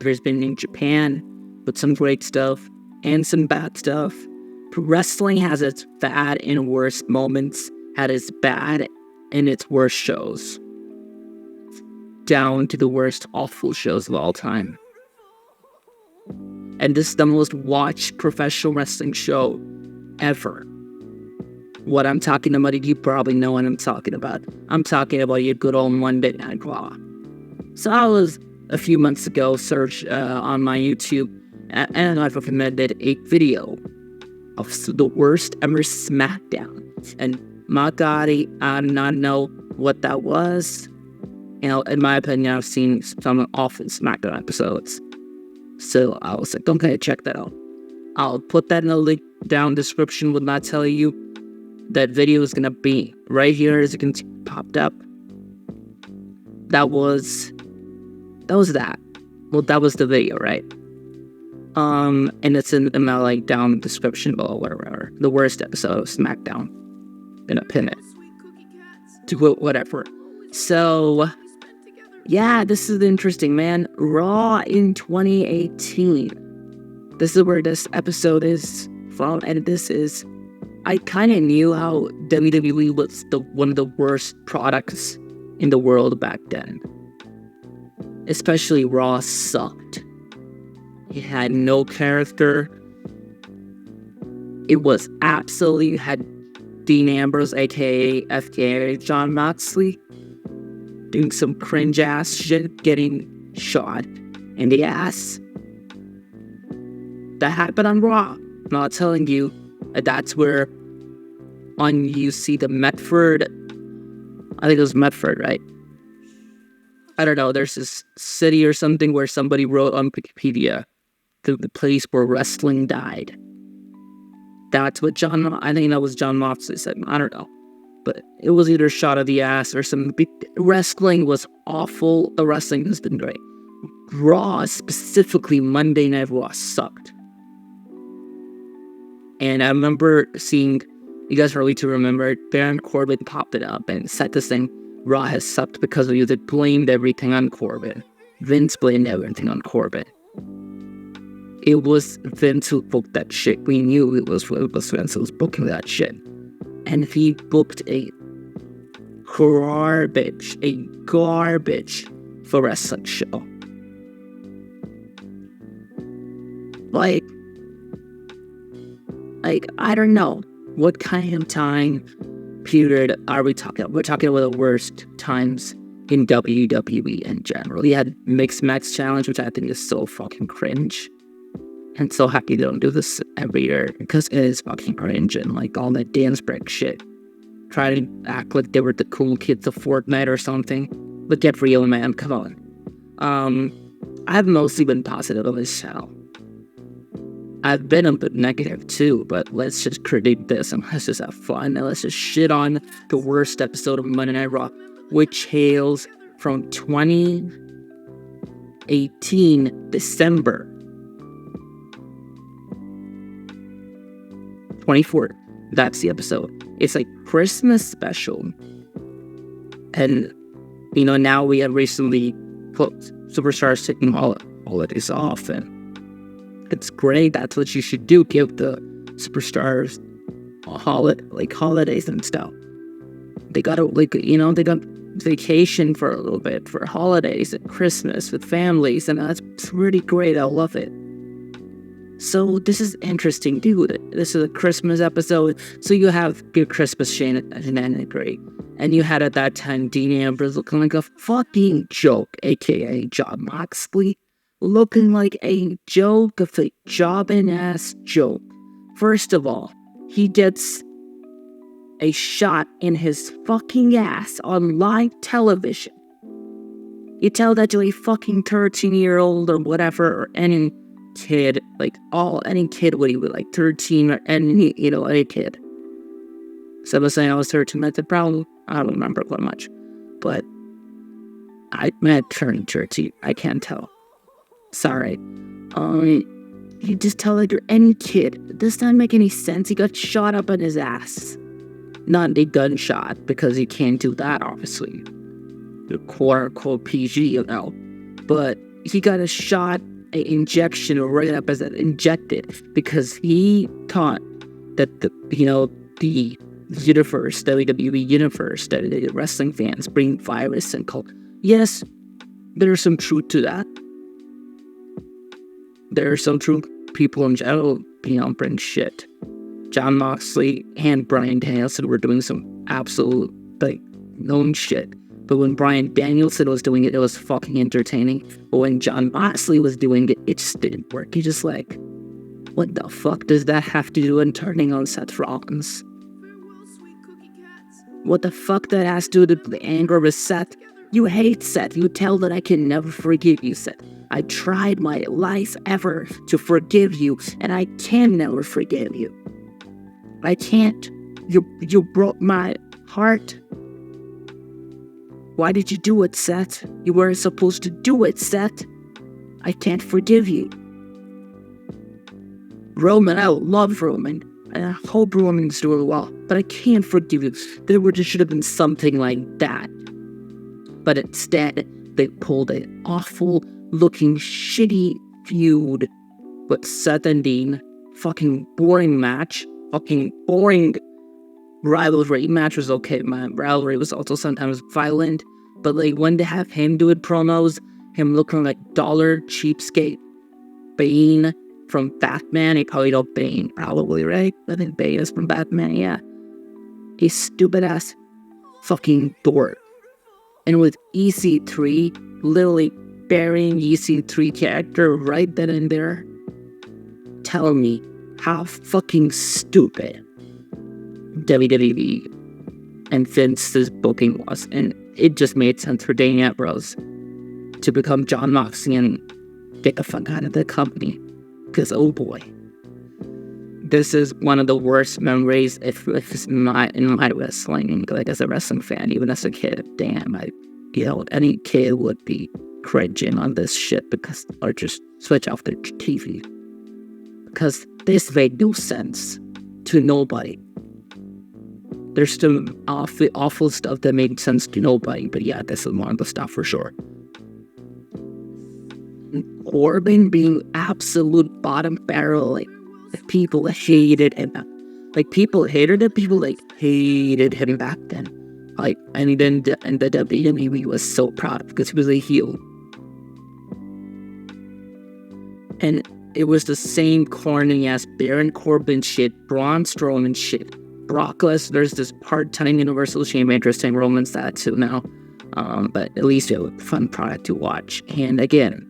there's been in Japan with some great stuff and some bad stuff. Wrestling has its bad and worst moments, had its bad and its worst shows, down to the worst awful shows of all time. And this is the most watched professional wrestling show ever. What I'm talking about, you probably know what I'm talking about. I'm talking about your good old Monday Night Raw. So I was, a few months ago, searched on my YouTube, and I've recommended a video of the worst ever SmackDown. And my God, I do not know what that was. You know, in my opinion, I've seen some awful SmackDown episodes. So I was like, okay, check that out. I'll put that in the link down description. Would not tell you that video is gonna be right here as you can see popped up. That was that. Well, that was the video, right? And it's in my like down description below, whatever. The worst episode of SmackDown. Gonna pin it to whatever. So yeah, this is interesting, man. Raw in 2018. This is where this episode is from, and this is. I kind of knew how WWE was one of the worst products in the world back then. Especially Raw sucked. It had no character. It was absolutely had Dean Ambrose, aka FKA Jon Moxley, doing some cringe ass shit, getting shot in the ass. That happened on Raw. I'm not telling you. That's where you see the Medford. I think it was Medford, right? I don't know. There's this city or something where somebody wrote on Wikipedia the place where wrestling died. That's what I think that was Jon Moxley said. I don't know. But it was either shot of the ass or something. Wrestling was awful. The wrestling has been great. Raw, specifically Monday Night Raw, sucked. And I remember seeing, you guys probably to remember, Baron Corbin popped it up and said this thing, Raw has sucked because of you. They blamed everything on Corbin. Vince blamed everything on Corbin. It was Vince who booked that shit. We knew it was Vince who was booking that shit. And he booked a garbage for wrestling show. Like, I don't know. What kind of time period are we talking about? We're talking about the worst times in WWE in general. You had Mixed Match Challenge, which I think is so fucking cringe. And so happy they don't do this every year, because it is fucking cringe, and like all that dance break shit. Try to act like they were the cool kids of Fortnite or something. But get real, man, come on. I've mostly been positive on this channel. I've been a bit negative too, but let's just critique this and let's just have fun. And let's just shit on the worst episode of Monday Night Raw, which hails from 2018 December 24th. That's the episode. It's a Christmas special. And, you know, now we have recently put superstars taking holidays off, and it's great. That's what you should do. Give the superstars holidays and stuff. They got they got vacation for a little bit for holidays and Christmas with families, and that's pretty great. I love it. So this is interesting, dude. This is a Christmas episode, so you have good Christmas shenanigans. And you had at that time Dean Ambrose looking like a fucking joke, aka Jon Moxley, looking like a joke of a jobbing ass joke. First of all, he gets a shot in his fucking ass on live television. You tell that to a fucking 13-year-old or whatever, or any kid, any kid would be like 13 or any kid. So I was saying I was 13, that's a problem. I don't remember that much. But I turned 13. I can't tell. Sorry. You just tell that you're any kid. It does not make any sense. He got shot up in his ass. Not a gunshot, because you can't do that, obviously. You're quote-unquote PG, But he got a shot an injection right up as it injected because he thought that the universe, WWE universe, that the wrestling fans bring virus and cult. Yes, there's some truth to that. There's some truth. People in general, bring shit. Jon Moxley and Bryan Danielson were doing some absolute, known shit. But when Bryan Danielson was doing it, it was fucking entertaining. But when Jon Moxley was doing it, it just didn't work. You're just like, what the fuck does that have to do with turning on Seth Rollins? What the fuck that has to do with the anger of Seth? You hate Seth. You tell that I can never forgive you, Seth. I tried my life ever to forgive you, and I can never forgive you. I can't. You broke my heart. Why did you do it, Seth? You weren't supposed to do it, Seth. I can't forgive you. Roman, I love Roman. And I hope Roman's doing well. But I can't forgive you. There should have been something like that. But instead, they pulled an awful-looking, shitty feud with Seth and Dean. Fucking boring match. Fucking boring rivalry. Match was okay. My rivalry was also sometimes violent. But when they have him doing promos, him looking like dollar cheapskate Bane from Batman. You probably know Bane, probably, right? I think Bane is from Batman, yeah. He's stupid-ass fucking dork. And with EC3, literally burying EC3 character right then and there, tell me how fucking stupid WWE and Vince's booking was. And it just made sense for Dean Ambrose to become Jon Moxley and get the fuck out of the company. Because, oh boy, this is one of the worst memories in my wrestling, as a wrestling fan, even as a kid. Damn, any kid would be cringing on this shit or just switch off their TV. Because this made no sense to nobody. There's some awful stuff that made sense to nobody, but yeah, this is one of the stuff for sure. Corbin being absolute bottom barrel, people hated him. People hated him, people hated him back then. And then in the WWE was so proud because he was a heel. And it was the same corny ass Baron Corbin shit, Braun Strowman shit. Brock Lesnar's this part-time Universal Champion, interesting. Roman's that too now. But at least it was a fun product to watch. And again,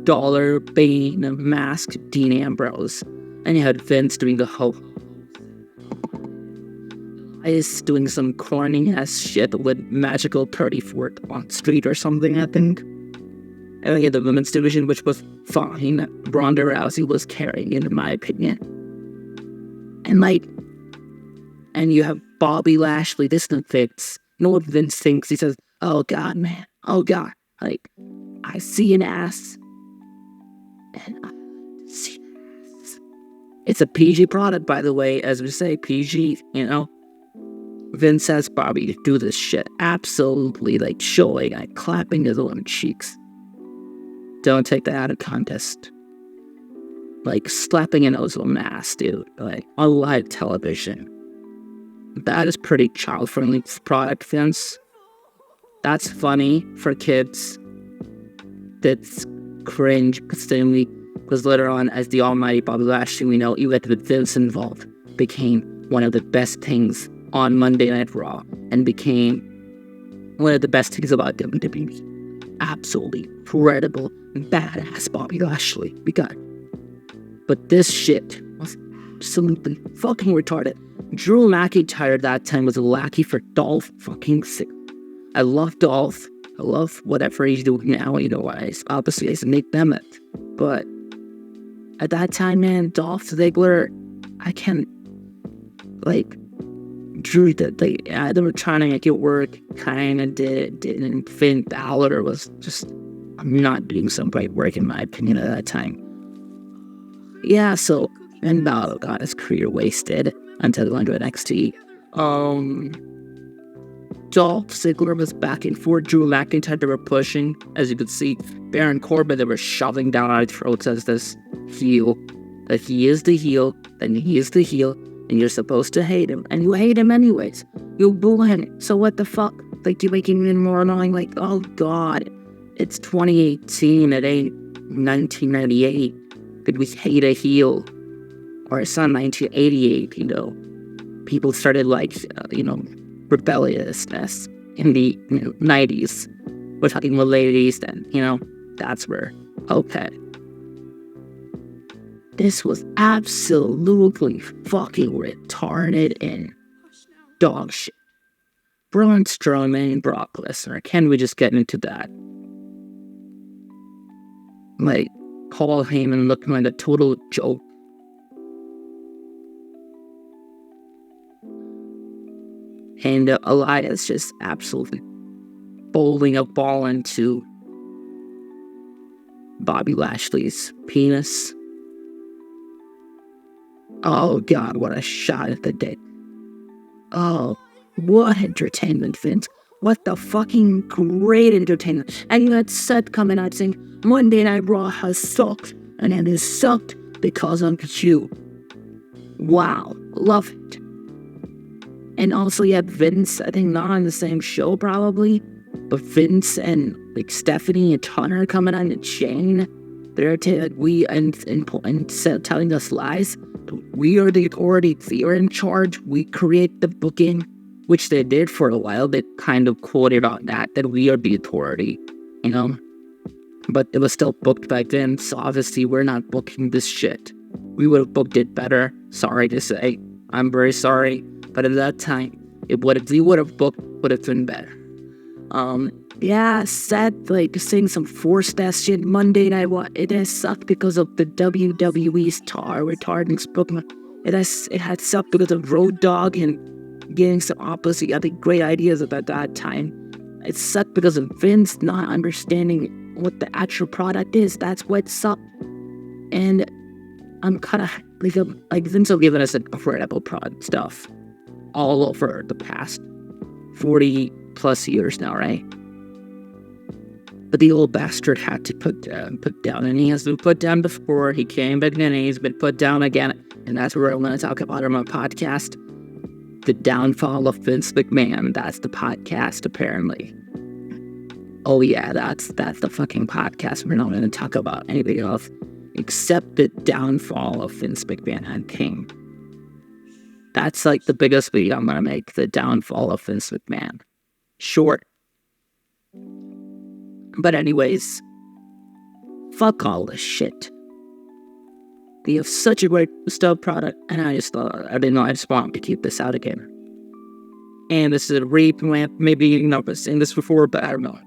Dollar, Bane, Masked Dean Ambrose. And you had Vince doing the whole... Is doing some corny ass shit with Magical 34th on Street or something, I think. And then you had the women's division, which was fine. Ronda Rousey was carrying it, in my opinion. And you have Bobby Lashley, this thing fits. You know what Vince thinks? He says, oh God, man. Oh God. I see an ass. And I see an ass. It's a PG product, by the way, as we say, PG, Vince has Bobby to do this shit. Absolutely, showing, clapping his own cheeks. Don't take that out of context. Slapping an ozone ass, dude. On live television. That is pretty child-friendly product, Vince. That's funny for kids. That's cringe, constantly. Because later on, as the almighty Bobby Lashley, we know, even with Vince involved, became one of the best things on Monday Night Raw. And became one of the best things about WWE. Absolutely incredible, badass Bobby Lashley. We got. But this shit was absolutely fucking retarded. Drew McIntyre that time was a lackey for Dolph fucking Ziggler. I love Dolph. I love whatever he's doing now. Obviously, he's Nick Nemeth. But at that time, man, Dolph Ziggler, I can't, Drew did. They were trying to make it work. Kind of didn't. Finn Balor was just not doing some great work, in my opinion, at that time. Yeah, so Finn Balor got his career wasted until he went to NXT. Dolph Ziggler was back and forth. Drew McIntyre, they were pushing. As you could see, Baron Corbin, they were shoving down our throats as this heel. That he is the heel, then he is the heel, and you're supposed to hate him. And you hate him anyways. You boo him. So what the fuck? Like, you make him even more annoying. Like, oh god, it's 2018. It ain't 1998. Did we hate a heel? Or it's not 1988, you know. People started, like, rebelliousness in the 90s. We're talking about late 80s then, that's where, okay. This was absolutely fucking retarded and dog shit. Braun Strowman and Brock Lesnar, can we just get into that? Like, Paul Heyman looking like a total joke. And Elias just absolutely bowling a ball into Bobby Lashley's penis. Oh god, what a shot at the dick. Oh, what entertainment, Vince. What the fucking great entertainment. And you had Seth coming out saying, Monday Night Raw has sucked, and it has sucked because of you. Wow, love it. And also you had Vince, I think not on the same show probably, but Vince and like Stephanie and Tunner coming on the chain. They're telling us lies. We are the authority. We are in charge. We create the booking, which they did for a while. They kind of quoted on that we are the authority, But it was still booked back then, so obviously we're not booking this shit. We would have booked it better. Sorry to say. I'm very sorry. But at that time, we would have booked would have been better. Seth, like, saying some forced ass shit Monday night. It has sucked because of the WWE's retarding booking. It had sucked because of Road Dogg and getting some opposite, I think, great ideas about that time. It sucked because of Vince not understanding what the actual product is. That's what sucked. And I'm kind of like Vince have given us incredible product stuff all over the past 40 plus years now, right? But the old bastard had to put down, and he has been put down before. He came back and he's been put down again, and that's what I'm going to talk about on my podcast. The downfall of Vince McMahon. That's the podcast, apparently. Oh yeah, that's the fucking podcast. We're not going to talk about anything else except the downfall of Vince McMahon and King. That's like the biggest video I'm going to make, the downfall of Vince McMahon. Short. But anyways, fuck all this shit. They have such a great stuff product, and I just wanted to keep this out again. And this is a replant, maybe I've seen this before, but I don't know.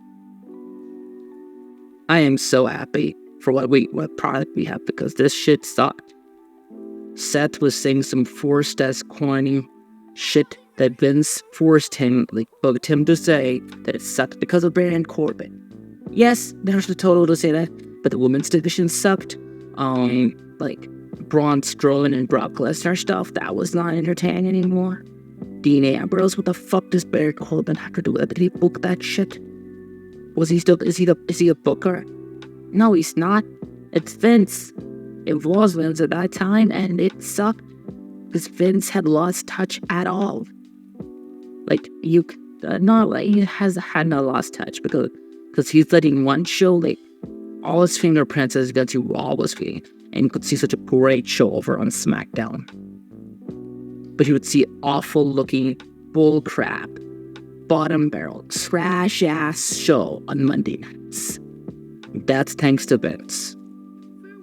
I am so happy for what product we have, because this shit sucked. Seth was saying some forced ass corny shit that Vince forced him, booked him to say that it sucked because of Baron Corbin. Yes, there's the total to say that, but the women's division sucked. Braun Strowman and Brock Lesnar stuff, that was not entertaining anymore. Dean Ambrose, what the fuck does Baron Corbin have to do with it? Did he book that shit? Is he a booker? No, he's not. It's Vince. It was Vince at that time, and it sucked because Vince had lost touch at all. He had not lost touch because he's letting one show, all his fingerprints as he got to Raw was being, and you could see such a great show over on SmackDown. But you would see awful looking bullcrap, bottom barrel, trash ass show on Monday nights. That's thanks to Vince.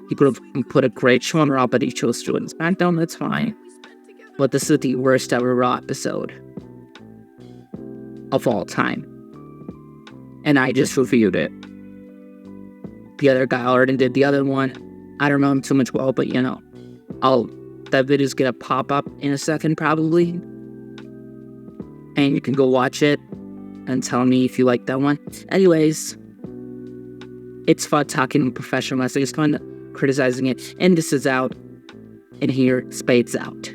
He could have put a great show on Raw, but he chose to do it on SmackDown, that's fine. But this is the worst ever Raw episode of all time. And I just reviewed it. The other guy already did the other one. I don't know him too much well, but that video's gonna pop up in a second probably. And you can go watch it and tell me if you like that one. Anyways, it's fun talking professional wrestling. It's fun criticizing it. And this is out. And here, Spade's out.